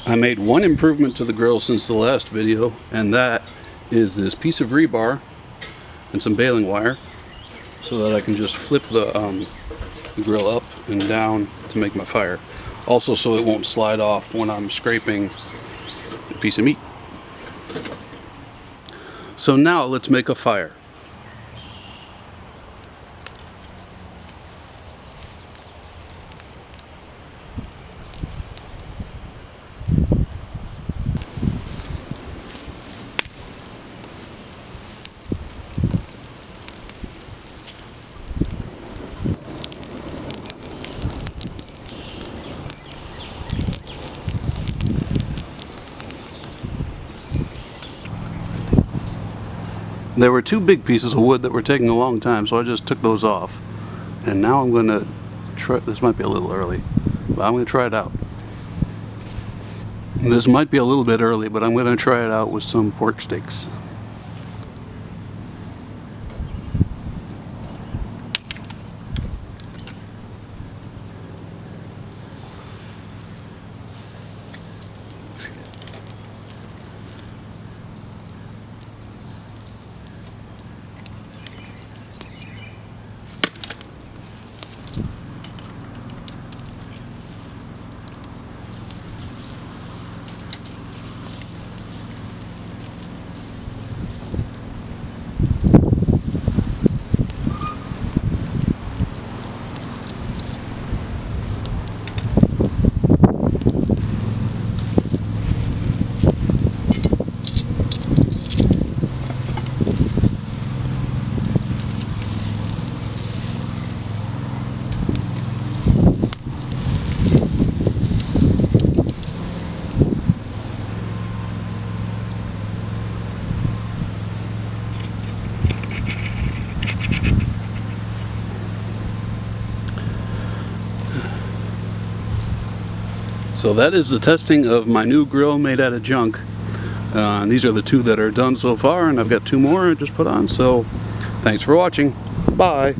I made one improvement to the grill since the last video, and that is this piece of rebar and some baling wire so that I can just flip the grill up and down to make my fire. Also so it won't slide off when I'm scraping a piece of meat. So now let's make a fire. There were two big pieces of wood that were taking a long time, so I just took those off. And now I'm going to try, this might be a little early, but I'm going to try it out. This might be a little bit early, but I'm going to try it out with some pork steaks. So that is the testing of my new grill made out of junk. These are the two that are done so far, and I've got two more I just put on. So thanks for watching. Bye.